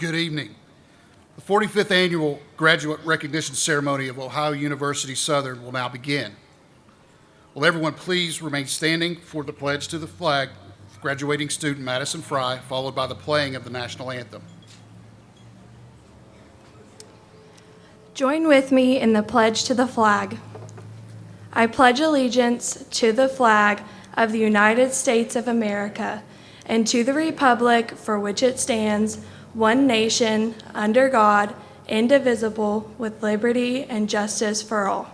Good evening. The 45th Annual Graduate Recognition Ceremony of Ohio University Southern will now begin. Will everyone please remain standing for the pledge to the flag of graduating student Madison Fry, followed by the playing of the national anthem. Join with me in the pledge to the flag. I pledge allegiance to the flag of the United States of America and to the republic for which it stands, one nation, under God, indivisible, with liberty and justice for all.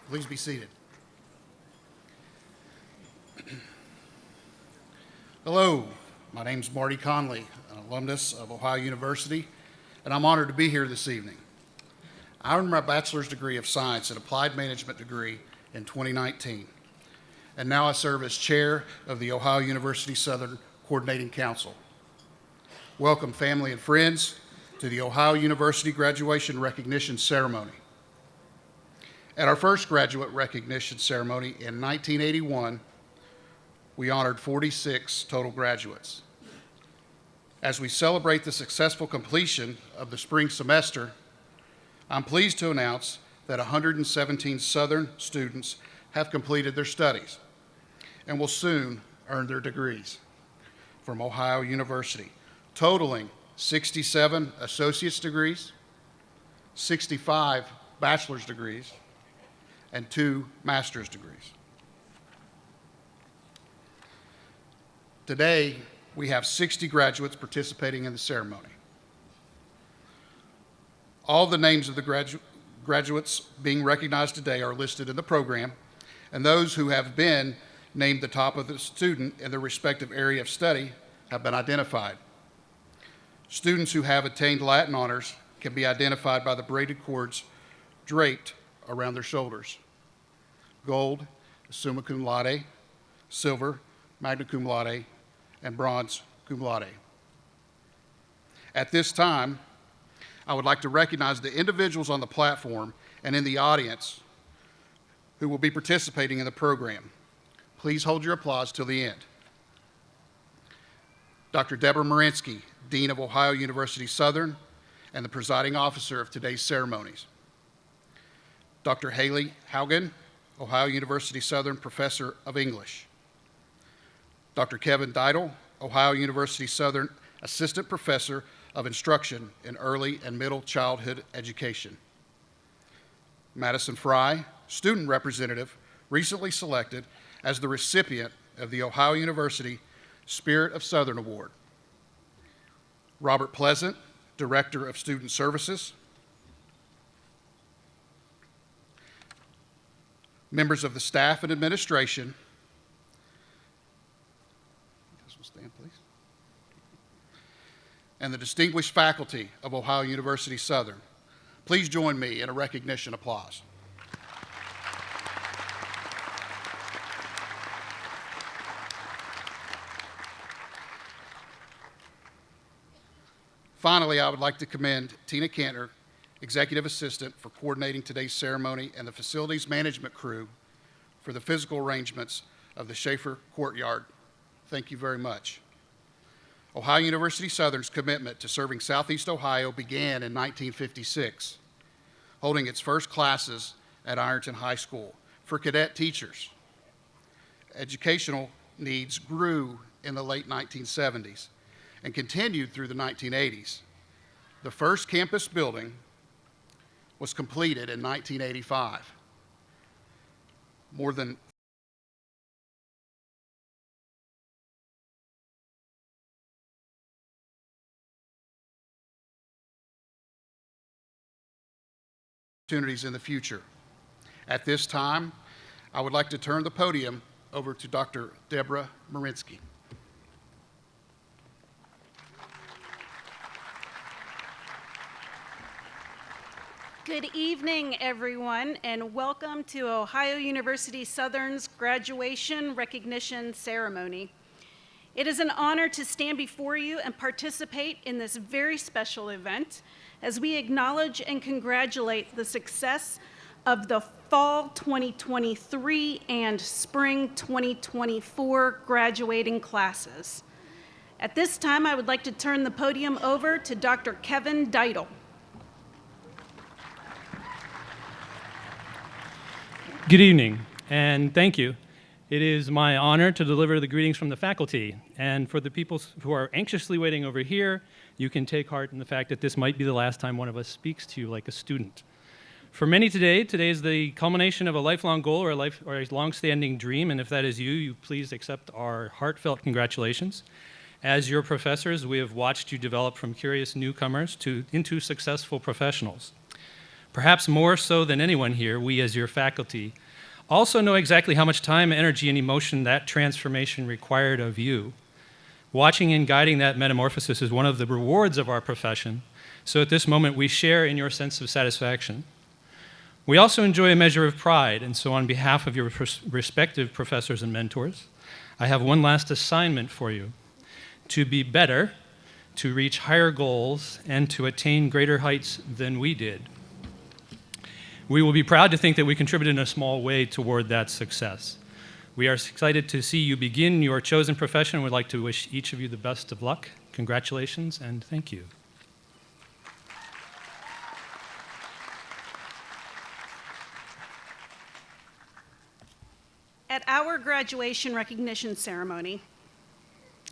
Please be seated. Hello, my name is Marty Conley, an alumnus of Ohio University, and I'm honored to be here this evening. I earned my bachelor's degree of science and applied management degree in 2019, and now I serve as chair of the Ohio University Southern Coordinating Council. Welcome, family and friends, to the Ohio University Graduation Recognition Ceremony. At our first graduate recognition ceremony in 1981, we honored 46 total graduates. As we celebrate the successful completion of the spring semester, I'm pleased to announce that 117 Southern students have completed their studies and will soon earn their degrees from Ohio University, totaling 67 associate's degrees, 65 bachelor's degrees, and 2 master's degrees. Today, we have 60 graduates participating in the ceremony. All the names of the graduates being recognized today are listed in the program, and those who have been named the top of the student in their respective area of study have been identified. Students who have attained Latin honors can be identified by the braided cords draped around their shoulders. Gold, summa cum laude, silver, magna cum laude, and bronze cum laude. At this time, I would like to recognize the individuals on the platform and in the audience who will be participating in the program. Please hold your applause till the end. Dr. Deborah Marinsky, Dean of Ohio University Southern, and the presiding officer of today's ceremonies. Dr. Haley Haugen, Ohio University Southern Professor of English. Dr. Kevin Deidel, Ohio University Southern Assistant Professor of Instruction in Early and Middle Childhood Education. Madison Fry, Student Representative, recently selected as the recipient of the Ohio University Spirit of Southern Award. Robert Pleasant, Director of Student Services. Members of the staff and administration. Stand, please. And the distinguished faculty of Ohio University Southern. Please join me in a recognition applause. Finally, I would like to commend Tina Kantner, Executive Assistant, for coordinating today's ceremony, and the Facilities Management crew for the physical arrangements of the Schaefer Courtyard. Thank you very much. Ohio University Southern's commitment to serving Southeast Ohio began in 1956, holding its first classes at Ironton High School for cadet teachers. Educational needs grew in the late 1970s and continued through the 1980s. The first campus building was completed in 1985. More than opportunities in the future. At this time, I would like to turn the podium over to Dr. Deborah Marinsky. Good evening, everyone, and welcome to Ohio University Southern's graduation recognition ceremony. It is an honor to stand before you and participate in this very special event as we acknowledge and congratulate the success of the Fall 2023 and Spring 2024 graduating classes. At this time, I would like to turn the podium over to Dr. Kevin Deitel. Good evening, and thank you. It is my honor to deliver the greetings from the faculty. And for the people who are anxiously waiting over here, you can take heart in the fact that this might be the last time one of us speaks to you like a student. For many today is the culmination of a lifelong goal or a long-standing dream, and if that is you please accept our heartfelt congratulations. As your professors, we have watched you develop from curious newcomers into successful professionals. Perhaps more so than anyone here, we as your faculty also know exactly how much time, energy, and emotion that transformation required of you. Watching and guiding that metamorphosis is one of the rewards of our profession, so at this moment we share in your sense of satisfaction. We also enjoy a measure of pride, and so on behalf of your respective professors and mentors, I have one last assignment for you: to be better, to reach higher goals, and to attain greater heights than we did. We will be proud to think that we contributed in a small way toward that success. We are excited to see you begin your chosen profession. We'd like to wish each of you the best of luck. Congratulations, and thank you. At our graduation recognition ceremony,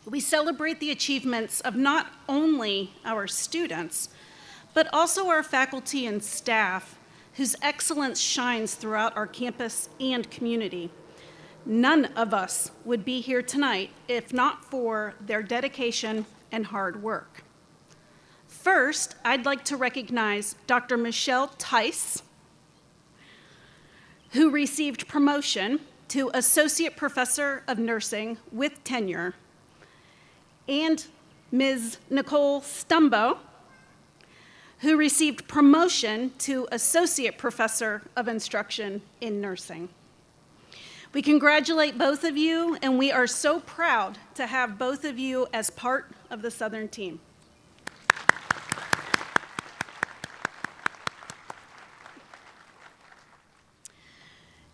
we celebrate the achievements of not only our students, but also our faculty and staff whose excellence shines throughout our campus and community. None of us would be here tonight if not for their dedication and hard work. First, I'd like to recognize Dr. Michelle Tice, who received promotion to Associate Professor of Nursing with tenure, and Ms. Nicole Stumbo, who received promotion to Associate Professor of Instruction in Nursing. We congratulate both of you, and we are so proud to have both of you as part of the Southern team.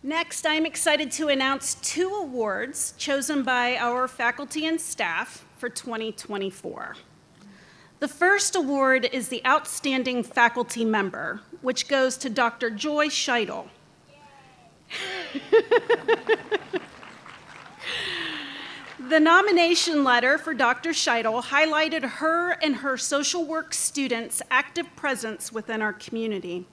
Next, I'm excited to announce 2 awards chosen by our faculty and staff for 2024. The first award is the Outstanding Faculty Member, which goes to Dr. Joy Scheitel. The nomination letter for Dr. Scheitel highlighted her and her social work students' active presence within our community,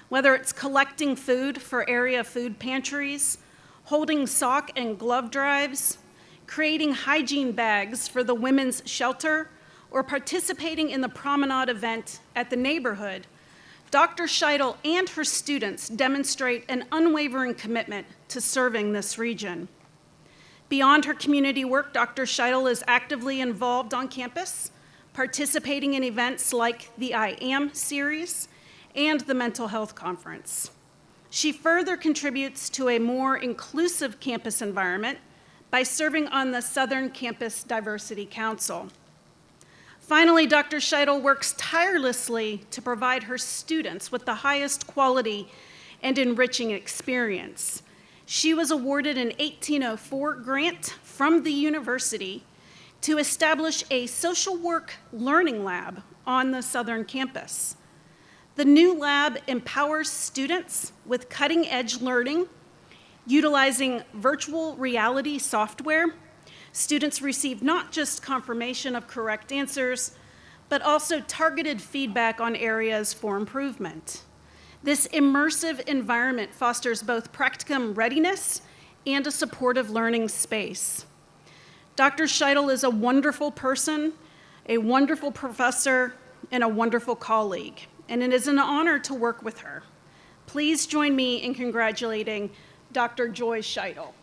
whether it's collecting food for area food pantries, holding sock and glove drives, creating hygiene bags for the women's shelter, or participating in the promenade event at the neighborhood. Dr. Scheitel and her students demonstrate an unwavering commitment to serving this region. Beyond her community work, Dr. Scheitel is actively involved on campus, participating in events like the I Am series and the Mental Health Conference. She further contributes to a more inclusive campus environment by serving on the Southern Campus Diversity Council. Finally, Dr. Scheitel works tirelessly to provide her students with the highest quality and enriching experience. She was awarded an 1804 grant from the university to establish a social work learning lab on the Southern campus. The new lab empowers students with cutting-edge learning, utilizing virtual reality software. Students receive not just confirmation of correct answers, but also targeted feedback on areas for improvement. This immersive environment fosters both practicum readiness and a supportive learning space. Dr. Scheidel is a wonderful person, a wonderful professor, and a wonderful colleague, and it is an honor to work with her. Please join me in congratulating Dr. Joy Scheidel.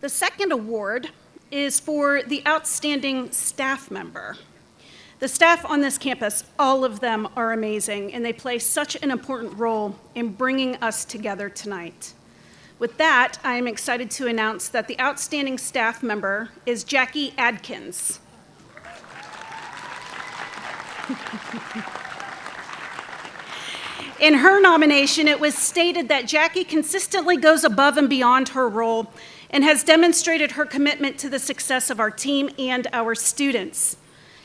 The second award is for the outstanding staff member. The staff on this campus, all of them are amazing, and they play such an important role in bringing us together tonight. With that, I am excited to announce that the outstanding staff member is Jackie Adkins. In her nomination, it was stated that Jackie consistently goes above and beyond her role and has demonstrated her commitment to the success of our team and our students.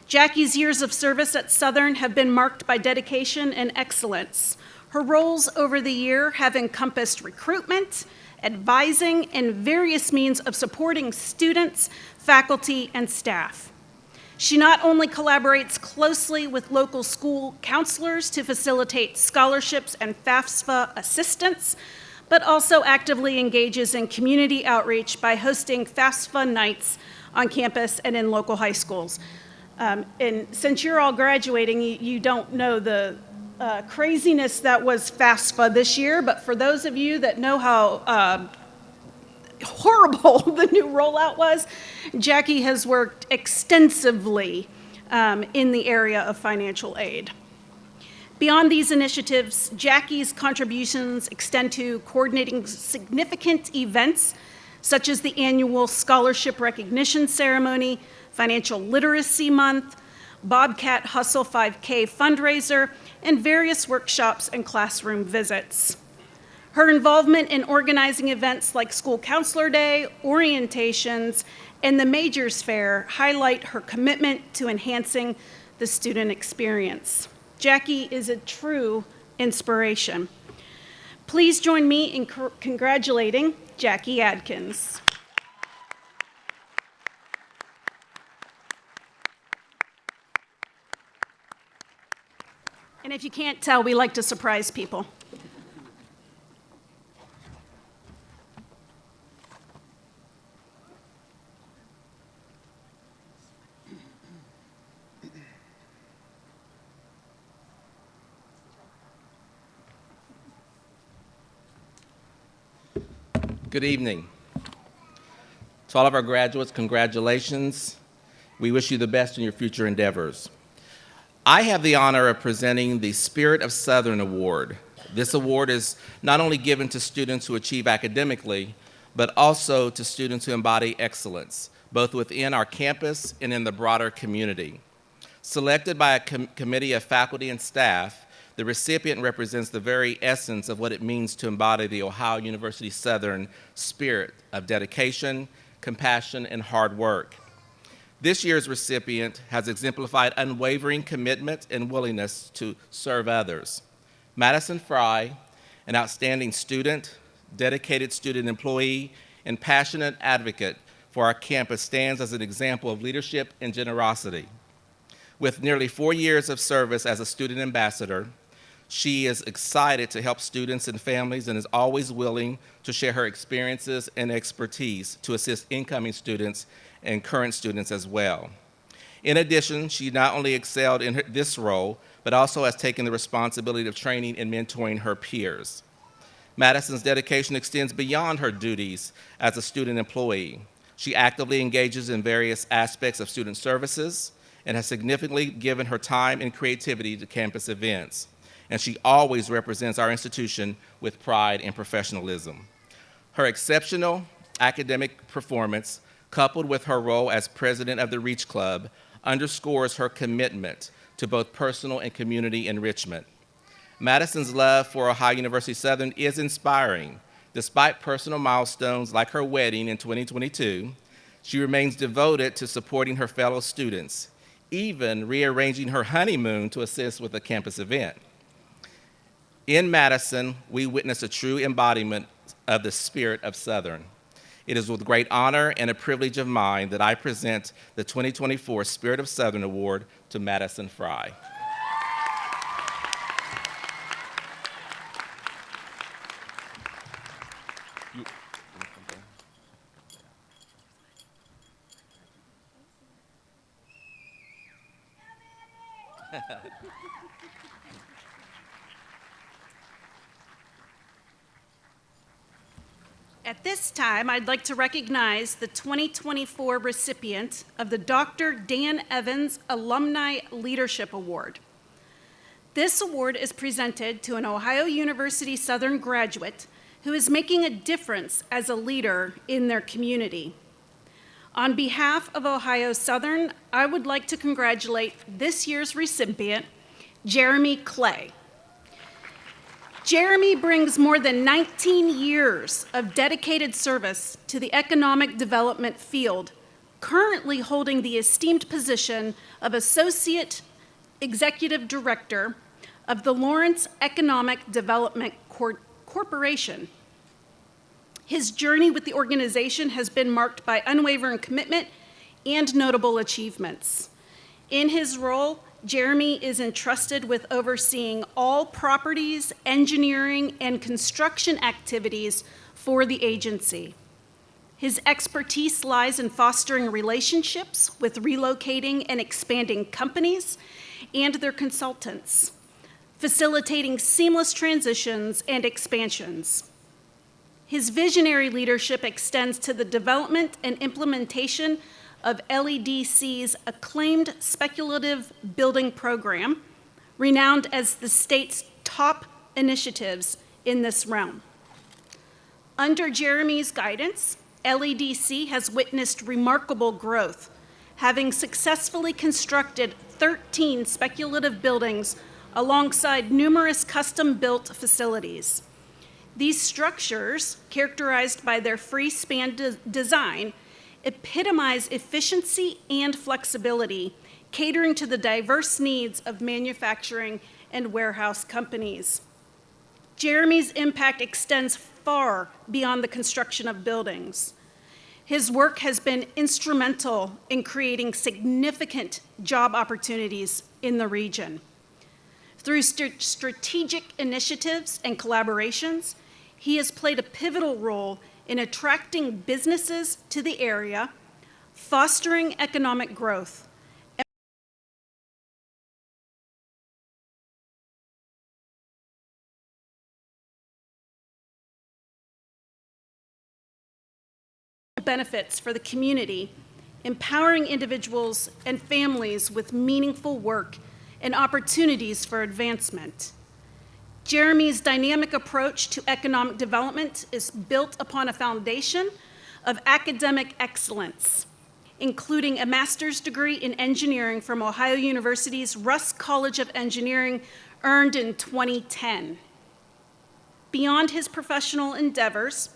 Jackie's years of service at Southern have been marked by dedication and excellence. Her roles over the year have encompassed recruitment, advising, and various means of supporting students, faculty, and staff. She not only collaborates closely with local school counselors to facilitate scholarships and FAFSA assistance, but also actively engages in community outreach by hosting FAFSA nights on campus and in local high schools. And since you're all graduating, you don't know the craziness that was FAFSA this year, but for those of you that know how horrible the new rollout was, Jackie has worked extensively in the area of financial aid. Beyond these initiatives, Jackie's contributions extend to coordinating significant events such as the annual Scholarship Recognition Ceremony, Financial Literacy Month, Bobcat Hustle 5K fundraiser, and various workshops and classroom visits. Her involvement in organizing events like School Counselor Day, orientations, and the Majors Fair highlight her commitment to enhancing the student experience. Jackie is a true inspiration. Please join me in congratulating Jackie Adkins. And if you can't tell, we like to surprise people. Good evening. To all of our graduates, congratulations. We wish you the best in your future endeavors. I have the honor of presenting the Spirit of Southern Award. This award is not only given to students who achieve academically, but also to students who embody excellence, both within our campus and in the broader community. Selected by a committee of faculty and staff, the recipient represents the very essence of what it means to embody the Ohio University Southern spirit of dedication, compassion, and hard work. This year's recipient has exemplified unwavering commitment and willingness to serve others. Madison Fry, an outstanding student, dedicated student employee, and passionate advocate for our campus, stands as an example of leadership and generosity. With nearly 4 years of service as a student ambassador, she is excited to help students and families and is always willing to share her experiences and expertise to assist incoming students and current students as well. In addition, she not only excelled in this role, but also has taken the responsibility of training and mentoring her peers. Madison's dedication extends beyond her duties as a student employee. She actively engages in various aspects of student services and has significantly given her time and creativity to campus events. And she always represents our institution with pride and professionalism. Her exceptional academic performance, coupled with her role as president of the Reach Club, underscores her commitment to both personal and community enrichment. Madison's love for Ohio University Southern is inspiring. Despite personal milestones like her wedding in 2022, she remains devoted to supporting her fellow students, even rearranging her honeymoon to assist with a campus event. In Madison, we witness a true embodiment of the spirit of Southern. It is with great honor and a privilege of mine that I present the 2024 Spirit of Southern Award to Madison Fry. At this time, I'd like to recognize the 2024 recipient of the Dr. Dan Evans Alumni Leadership Award. This award is presented to an Ohio University Southern graduate who is making a difference as a leader in their community. On behalf of Ohio Southern, I would like to congratulate this year's recipient, Jeremy Clay. Jeremy brings more than 19 years of dedicated service to the economic development field, currently holding the esteemed position of Associate Executive Director of the Lawrence Economic Development Corporation. His journey with the organization has been marked by unwavering commitment and notable achievements. In his role, Jeremy is entrusted with overseeing all properties, engineering, and construction activities for the agency. His expertise lies in fostering relationships with relocating and expanding companies and their consultants, facilitating seamless transitions and expansions. His visionary leadership extends to the development and implementation of LEDC's acclaimed speculative building program, renowned as the state's top initiatives in this realm. Under Jeremy's guidance, LEDC has witnessed remarkable growth, having successfully constructed 13 speculative buildings alongside numerous custom-built facilities. These structures, characterized by their free-span design, epitomize efficiency and flexibility, catering to the diverse needs of manufacturing and warehouse companies. Jeremy's impact extends far beyond the construction of buildings. His work has been instrumental in creating significant job opportunities in the region. Through strategic initiatives and collaborations, he has played a pivotal role in attracting businesses to the area, fostering economic growth, and benefits for the community, empowering individuals and families with meaningful work and opportunities for advancement. Jeremy's dynamic approach to economic development is built upon a foundation of academic excellence, including a master's degree in engineering from Ohio University's Russ College of Engineering, earned in 2010. Beyond his professional endeavors,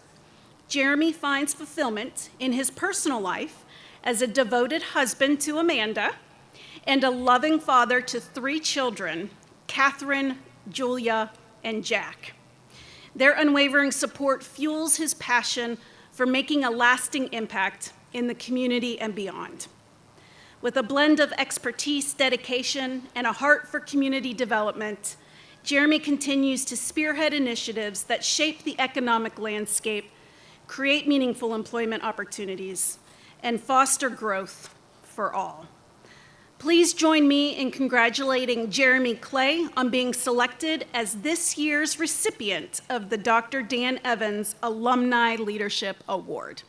Jeremy finds fulfillment in his personal life as a devoted husband to Amanda and a loving father to 3 children, Catherine, Julia, and Jack. Their unwavering support fuels his passion for making a lasting impact in the community and beyond. With a blend of expertise, dedication, and a heart for community development, Jeremy continues to spearhead initiatives that shape the economic landscape, create meaningful employment opportunities, and foster growth for all. Please join me in congratulating Jeremy Clay on being selected as this year's recipient of the Dr. Dan Evans Alumni Leadership Award.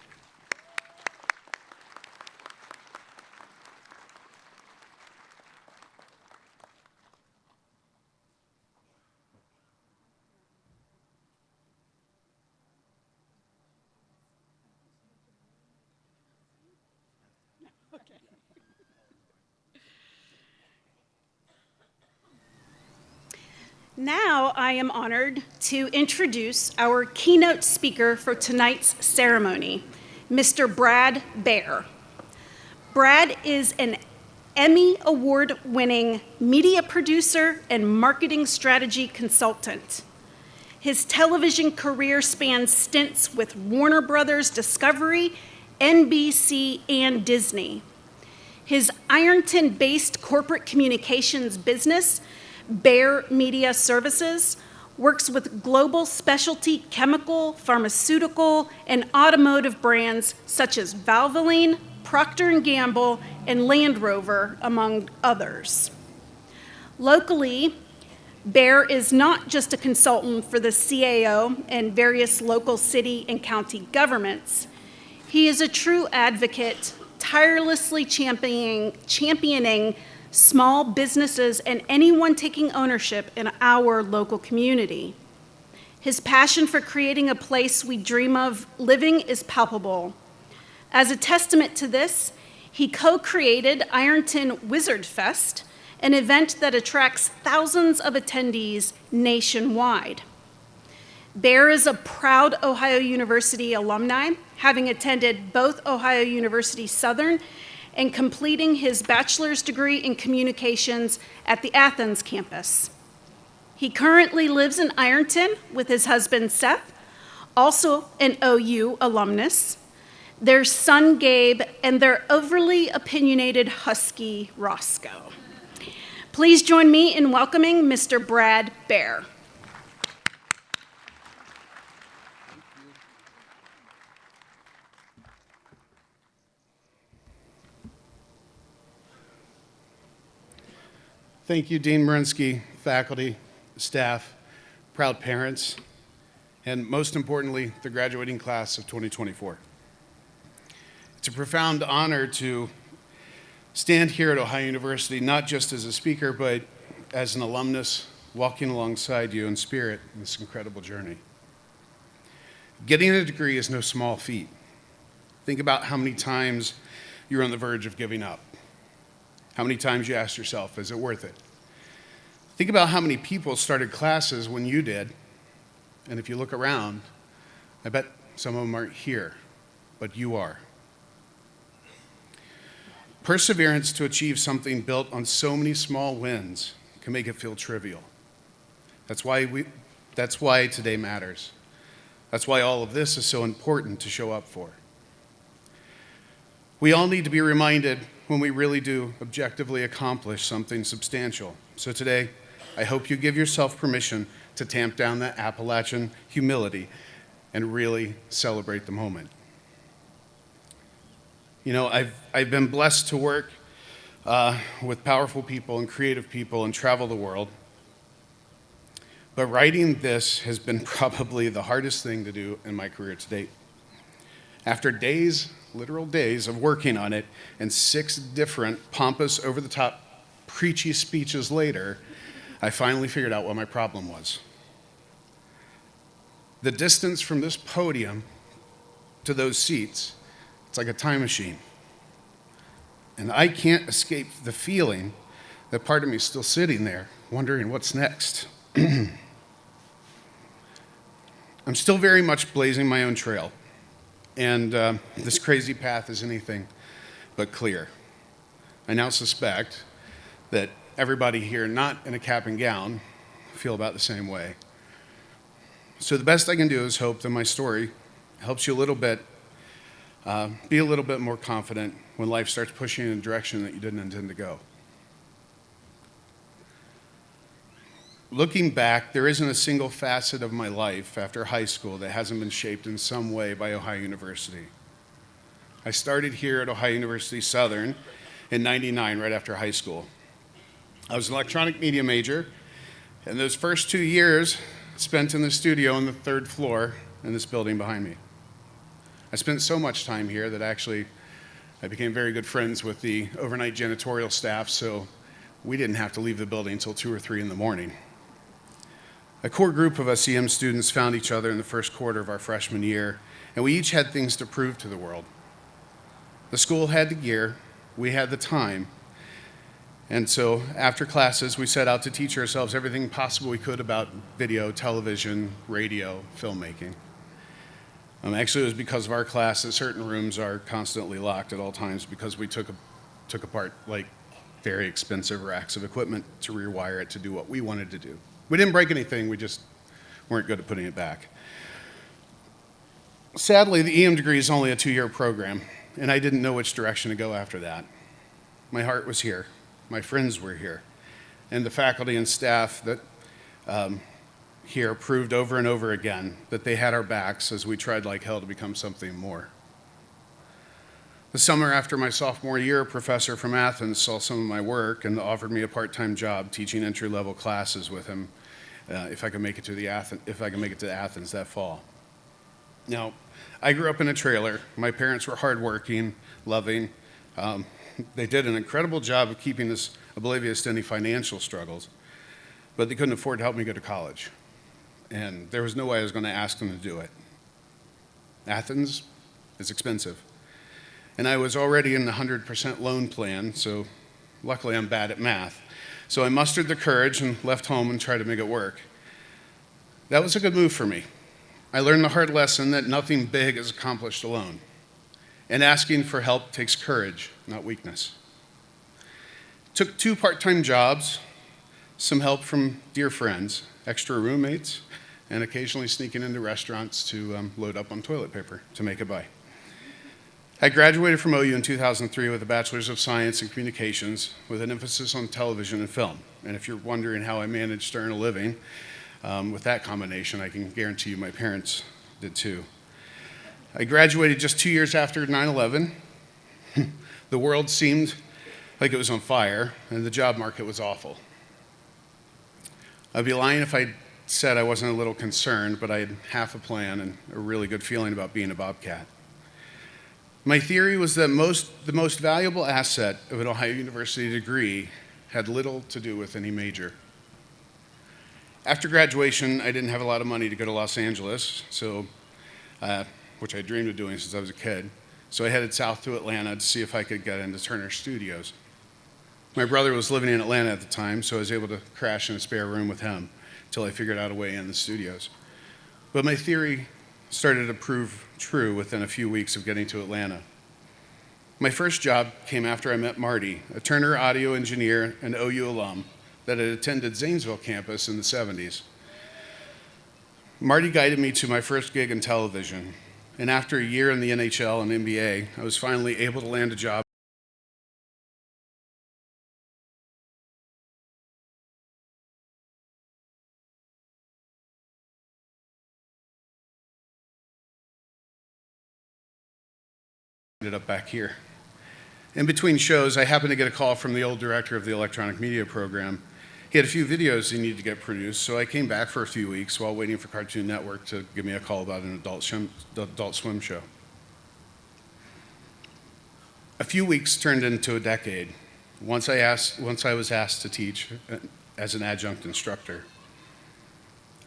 Now I am honored to introduce our keynote speaker for tonight's ceremony, Mr. Brad Baer. Brad is an Emmy Award-winning media producer and marketing strategy consultant. His television career spans stints with Warner Brothers Discovery, NBC, and Disney. His Ironton-based corporate communications business, Baer Media Services, works with global specialty chemical, pharmaceutical, and automotive brands such as Valvoline, Procter & Gamble, and Land Rover, among others. Locally, Baer is not just a consultant for the CAO and various local city and county governments. He is a true advocate, tirelessly championing small businesses and anyone taking ownership in our local community. His passion for creating a place we dream of living is palpable. As a testament to this, he co-created Ironton Wizard Fest, an event that attracts thousands of attendees nationwide. Baer is a proud Ohio University alumni, having attended both Ohio University Southern and completing his bachelor's degree in communications at the Athens campus. He currently lives in Ironton with his husband Seth, also an OU alumnus, their son Gabe, and their overly opinionated husky Roscoe. Please join me in welcoming Mr. Brad Baer. Thank you, Dean Marinsky, faculty, staff, proud parents, and most importantly, the graduating class of 2024. It's a profound honor to stand here at Ohio University, not just as a speaker, but as an alumnus walking alongside you in spirit in this incredible journey. Getting a degree is no small feat. Think about how many times you're on the verge of giving up. How many times you asked yourself, is it worth it? Think about how many people started classes when you did, and if you look around, I bet some of them aren't here, but you are. Perseverance to achieve something built on so many small wins can make it feel trivial. That's why today matters. That's why all of this is so important to show up for. We all need to be reminded when we really do objectively accomplish something substantial. So today, I hope you give yourself permission to tamp down that Appalachian humility and really celebrate the moment. You know, I've been blessed to work with powerful people and creative people and travel the world. But writing this has been probably the hardest thing to do in my career to date. After days, literal days of working on it, and 6 different pompous, over-the-top, preachy speeches later, I finally figured out what my problem was. The distance from this podium to those seats, it's like a time machine. And I can't escape the feeling that part of me is still sitting there, wondering what's next. I'm still very much blazing my own trail. And this crazy path is anything but clear. I now suspect that everybody here, not in a cap and gown, feel about the same way. So the best I can do is hope that my story helps you a little bit, be a little bit more confident when life starts pushing you in a direction that you didn't intend to go. Looking back, there isn't a single facet of my life after high school that hasn't been shaped in some way by Ohio University. I started here at Ohio University Southern in '99, right after high school. I was an electronic media major, and those first 2 years spent in the studio on the 3rd floor in this building behind me. I spent so much time here that actually I became very good friends with the overnight janitorial staff, so we didn't have to leave the building until 2 or 3 in the morning. A core group of us EM students found each other in the first quarter of our freshman year, and we each had things to prove to the world. The school had the gear, we had the time, And so after classes, we set out to teach ourselves everything possible we could about video, television, radio, filmmaking. Actually, it was because of our class that certain rooms are constantly locked at all times because we took apart like very expensive racks of equipment to rewire it to do what we wanted to do. We didn't break anything, we just weren't good at putting it back. Sadly, the EM degree is only a 2-year program, and I didn't know which direction to go after that. My heart was here. My friends were here. And the faculty and staff that here proved over and over again that they had our backs as we tried like hell to become something more. The summer after my sophomore year, a professor from Athens saw some of my work and offered me a part-time job teaching entry-level classes with him if I could make it to Athens that fall. Now, I grew up in a trailer. My parents were hardworking, loving. They did an incredible job of keeping us oblivious to any financial struggles, but they couldn't afford to help me go to college. And there was no way I was going to ask them to do it. Athens is expensive. And I was already in the 100% loan plan, so luckily I'm bad at math. So I mustered the courage and left home and tried to make it work. That was a good move for me. I learned the hard lesson that nothing big is accomplished alone. And asking for help takes courage, not weakness. Took 2 part-time jobs, some help from dear friends, extra roommates, and occasionally sneaking into restaurants to load up on toilet paper to make it by. I graduated from OU in 2003 with a Bachelor's of Science in Communications with an emphasis on television and film. And if you're wondering how I managed to earn a living with that combination, I can guarantee you my parents did too. I graduated just 2 years after 9/11. The world seemed like it was on fire, and the job market was awful. I'd be lying if I said I wasn't a little concerned, but I had half a plan and a really good feeling about being a Bobcat. My theory was that the most valuable asset of an Ohio University degree had little to do with any major. After graduation, I didn't have a lot of money to go to Los Angeles, which I dreamed of doing since I was a kid. So I headed south to Atlanta to see if I could get into Turner Studios. My brother was living in Atlanta at the time, so I was able to crash in a spare room with him until I figured out a way in the studios. But my theory started to prove true within a few weeks of getting to Atlanta. My first job came after I met Marty, a Turner audio engineer and OU alum that had attended Zanesville campus in the 70s. Marty guided me to my first gig in television, and after a year in the NHL and NBA, I was finally able to land a job ended up back here. In between shows, I happened to get a call from the old director of the electronic media program. He had a few videos he needed to get produced, so I came back for a few weeks while waiting for Cartoon Network to give me a call about an Adult Swim show. A few weeks turned into a decade once I was asked to teach as an adjunct instructor.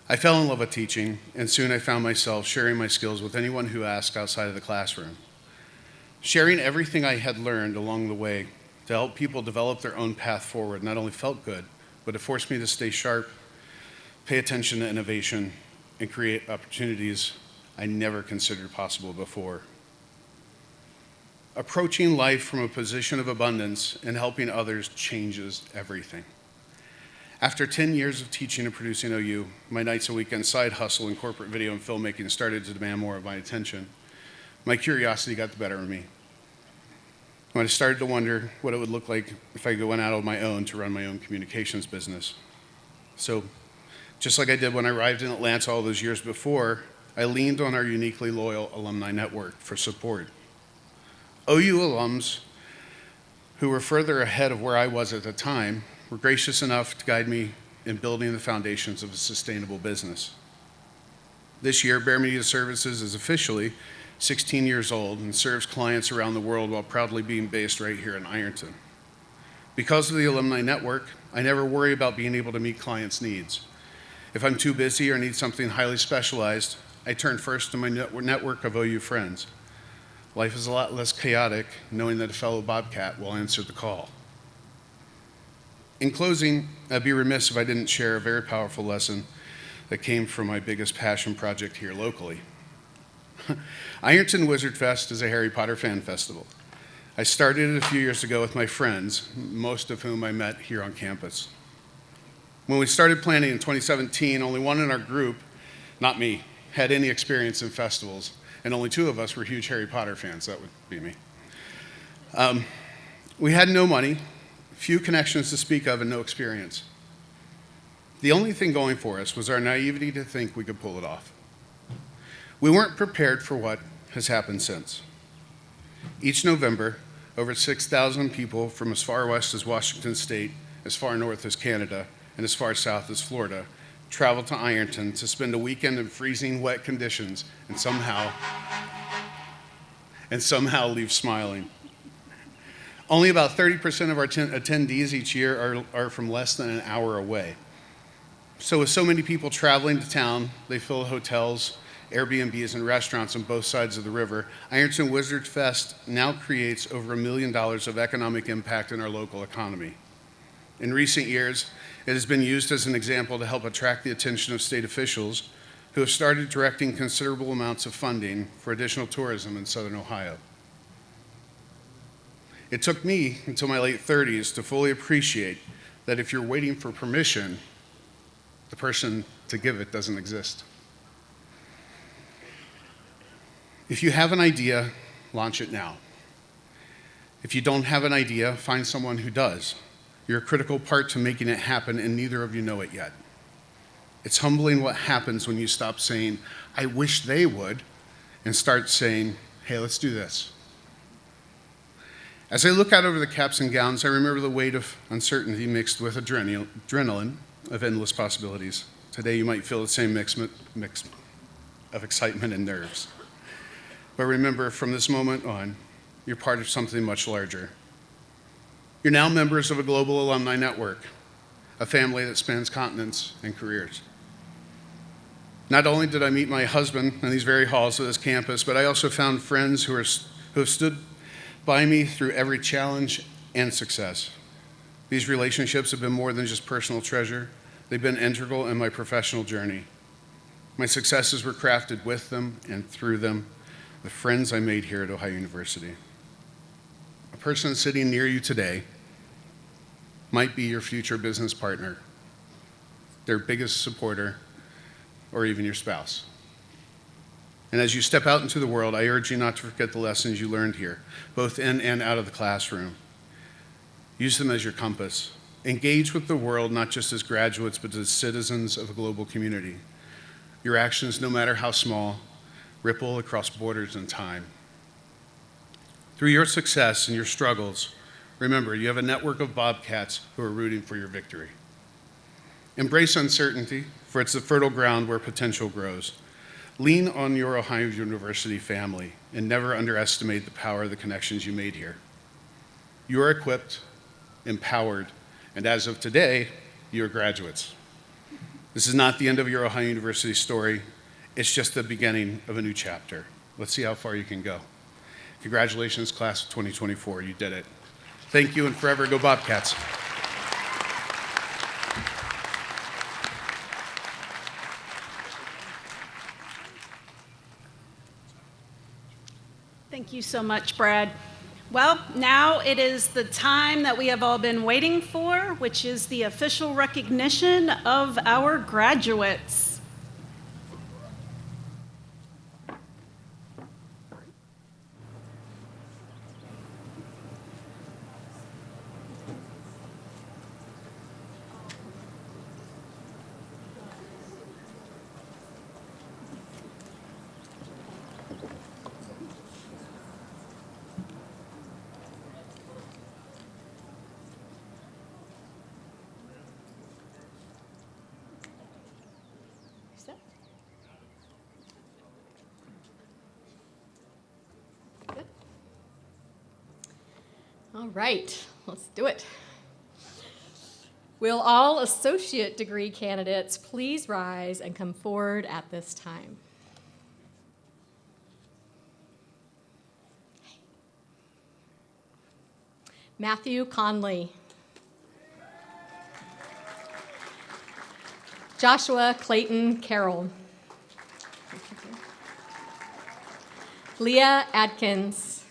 I fell in love with teaching, and soon I found myself sharing my skills with anyone who asked outside of the classroom. Sharing everything I had learned along the way to help people develop their own path forward not only felt good, but it forced me to stay sharp, pay attention to innovation, and create opportunities I never considered possible before. Approaching life from a position of abundance and helping others changes everything. After 10 years of teaching and producing OU, my nights and weekends side hustle in corporate video and filmmaking started to demand more of my attention. My curiosity got the better of me. When I started to wonder what it would look like if I went out on my own to run my own communications business. So, just like I did when I arrived in Atlanta all those years before, I leaned on our uniquely loyal alumni network for support. OU alums who were further ahead of where I was at the time were gracious enough to guide me in building the foundations of a sustainable business. This year, Bear Media Services is officially 16 years old and serves clients around the world while proudly being based right here in Ironton. Because of the alumni network, I never worry about being able to meet clients' needs. If I'm too busy or need something highly specialized, I turn first to my network of OU friends. Life is a lot less chaotic knowing that a fellow Bobcat will answer the call. In closing, I'd be remiss if I didn't share a very powerful lesson that came from my biggest passion project here locally. Ironton Wizard Fest is a Harry Potter fan festival. I started it a few years ago with my friends, most of whom I met here on campus. When we started planning in 2017, only one in our group, not me, had any experience in festivals, and only two of us were huge Harry Potter fans. That would be me. We had no money, few connections to speak of, and no experience. The only thing going for us was our naivety to think we could pull it off. We weren't prepared for what has happened since. Each November, over 6,000 people from as far west as Washington State, as far north as Canada, and as far south as Florida travel to Ironton to spend a weekend in freezing wet conditions and somehow leave smiling. Only about 30% of our attendees each year are from less than an hour away. So with so many people traveling to town, they fill hotels, Airbnbs, and restaurants on both sides of the river. Ironton Wizard Fest now creates over $1 million of economic impact in our local economy. In recent years, it has been used as an example to help attract the attention of state officials who have started directing considerable amounts of funding for additional tourism in Southern Ohio. It took me until my late 30s to fully appreciate that if you're waiting for permission, the person to give it doesn't exist. If you have an idea, launch it now. If you don't have an idea, find someone who does. You're a critical part to making it happen, and neither of you know it yet. It's humbling what happens when you stop saying, I wish they would, and start saying, hey, let's do this. As I look out over the caps and gowns, I remember the weight of uncertainty mixed with adrenaline of endless possibilities. Today you might feel the same mix of excitement and nerves. But remember, from this moment on, you're part of something much larger. You're now members of a global alumni network, a family that spans continents and careers. Not only did I meet my husband in these very halls of this campus, but I also found friends who have stood by me through every challenge and success. These relationships have been more than just personal treasure. They've been integral in my professional journey. My successes were crafted with them and through them, the friends I made here at Ohio University. A person sitting near you today might be your future business partner, their biggest supporter, or even your spouse. And as you step out into the world, I urge you not to forget the lessons you learned here, both in and out of the classroom. Use them as your compass. Engage with the world not just as graduates, but as citizens of a global community. Your actions, no matter how small, ripple across borders and time. Through your success and your struggles, remember, you have a network of bobcats who are rooting for your victory. Embrace uncertainty, for it's the fertile ground where potential grows. Lean on your Ohio University family and never underestimate the power of the connections you made here. You are equipped, empowered, and as of today, you are graduates. This is not the end of your Ohio University story. It's just the beginning of a new chapter. Let's see how far you can go. Congratulations, class of 2024. You did it. Thank you, and forever go Bobcats. Thank you so much, Brad. Well, now it is the time that we have all been waiting for, which is the official recognition of our graduates. All right, let's do it. Will all associate degree candidates please rise and come forward at this time? Matthew Conley. Joshua Clayton Carroll. Leah Adkins.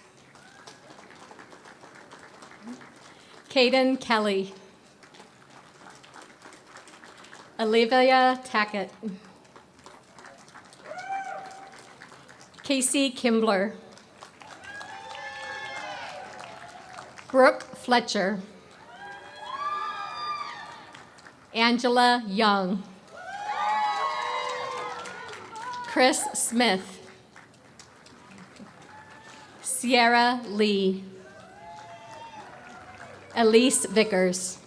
Caden Kelly. Olivia Tackett. Casey Kimbler. Brooke Fletcher. Angela Young. Chris Smith. Sierra Lee. Elise Vickers.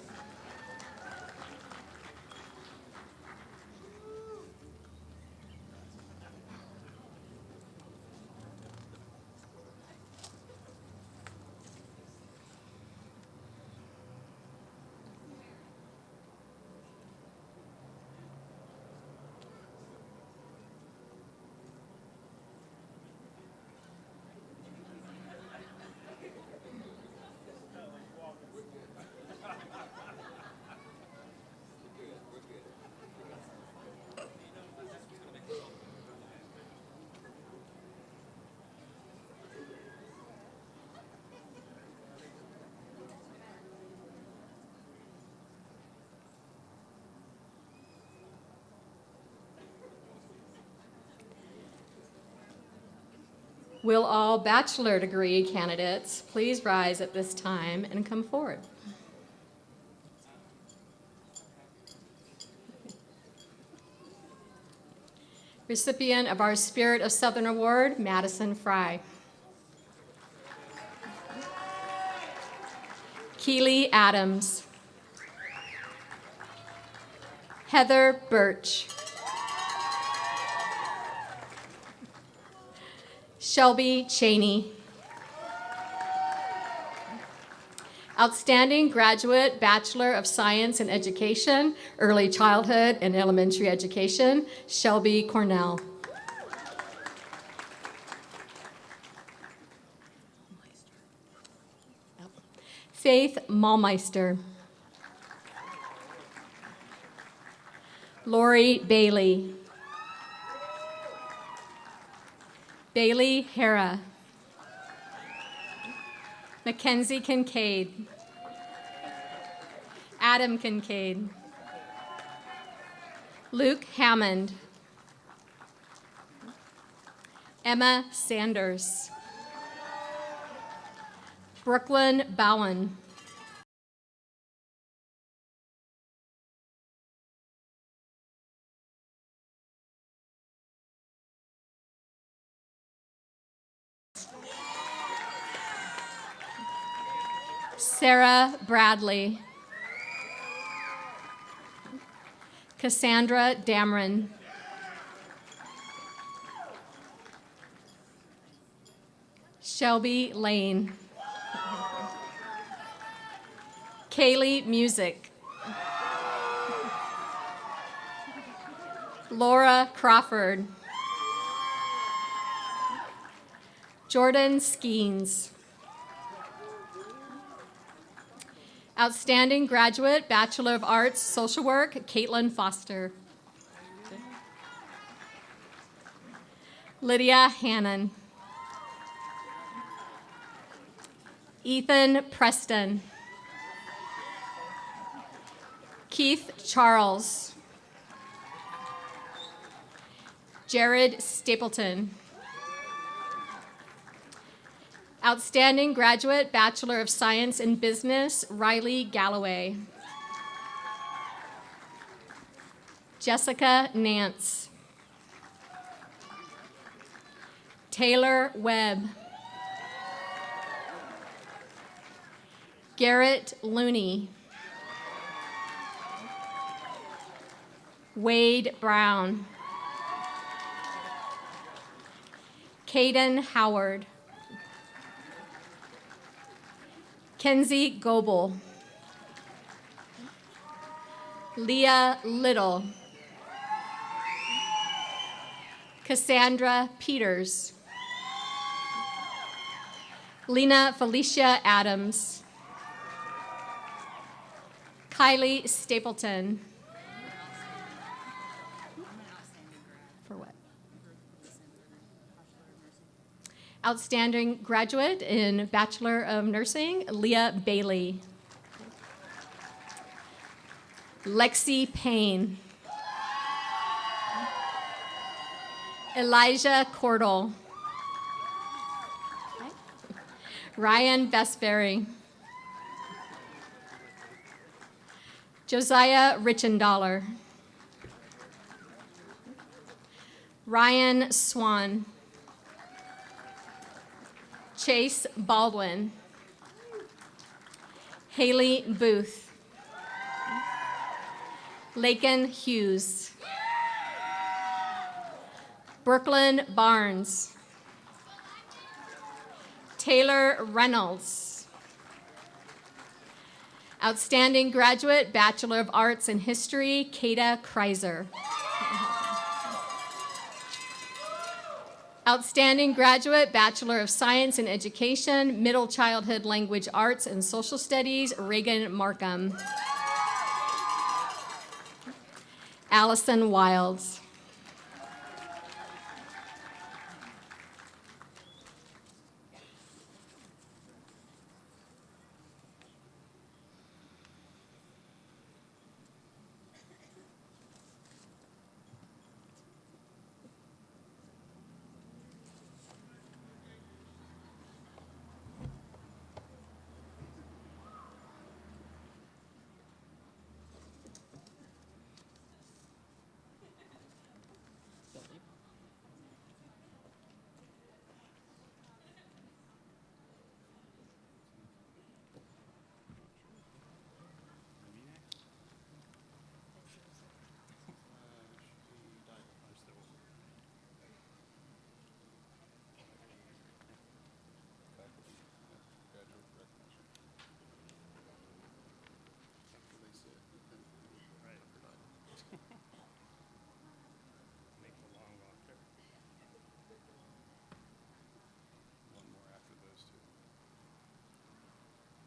Will all bachelor degree candidates please rise at this time and come forward? Recipient of our Spirit of Southern Award, Madison Fry. Keely Adams. Heather Birch. Shelby Cheney. Outstanding Graduate Bachelor of Science in Education, Early Childhood and Elementary Education, Shelby Cornell. Faith Malmeister. Lori Bailey. Bailey Hera. Mackenzie Kincaid. Adam Kincaid. Luke Hammond. Emma Sanders. Brooklyn Bowen. Sarah Bradley. Cassandra Dameron. Shelby Lane. Kaylee Music. Laura Crawford. Jordan Skeens. Outstanding Graduate Bachelor of Arts Social Work, Caitlin Foster. Lydia Hannon. Ethan Preston. Keith Charles. Jared Stapleton. Outstanding Graduate Bachelor of Science in Business, Riley Galloway. Jessica Nance. Taylor Webb. Garrett Looney. Wade Brown. Caden Howard. Kenzie Goebel. Leah Little. Cassandra Peters. Lena Felicia Adams. Kylie Stapleton. Outstanding graduate in Bachelor of Nursing, Leah Bailey. Lexi Payne. Elijah Cordell. Ryan Vestberry. Josiah Richendaler. Ryan Swan. Chase Baldwin. Haley Booth. Laken Hughes. Brooklyn Barnes. Taylor Reynolds. Outstanding graduate, Bachelor of Arts in History, Kata Kreiser. Outstanding graduate, Bachelor of Science in Education, Middle Childhood Language Arts and Social Studies, Reagan Markham. Allison Wilds.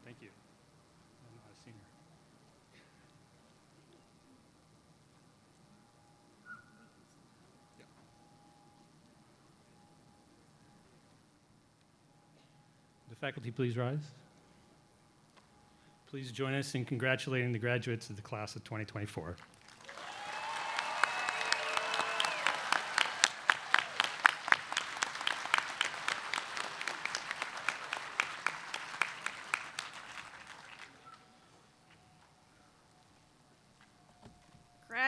Thank you. I'm not a senior. The faculty, please rise. Please join us in congratulating the graduates of the class of 2024.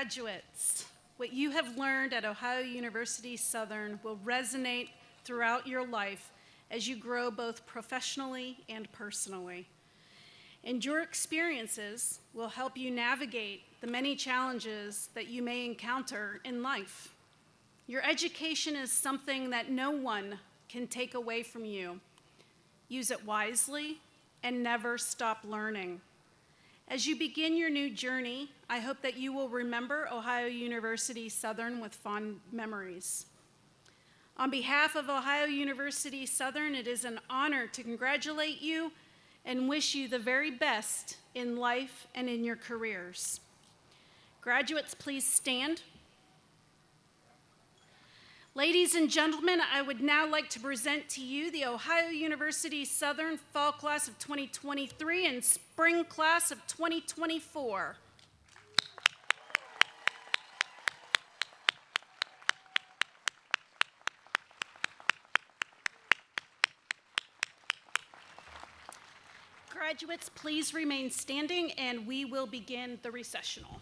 Graduates, what you have learned at Ohio University Southern will resonate throughout your life as you grow both professionally and personally. And your experiences will help you navigate the many challenges that you may encounter in life. Your education is something that no one can take away from you. Use it wisely and never stop learning. As you begin your new journey, I hope that you will remember Ohio University Southern with fond memories. On behalf of Ohio University Southern, it is an honor to congratulate you and wish you the very best in life and in your careers. Graduates, please stand. Ladies and gentlemen, I would now like to present to you the Ohio University Southern Fall Class of 2023 and Spring Class of 2024. Graduates, please remain standing and we will begin the recessional.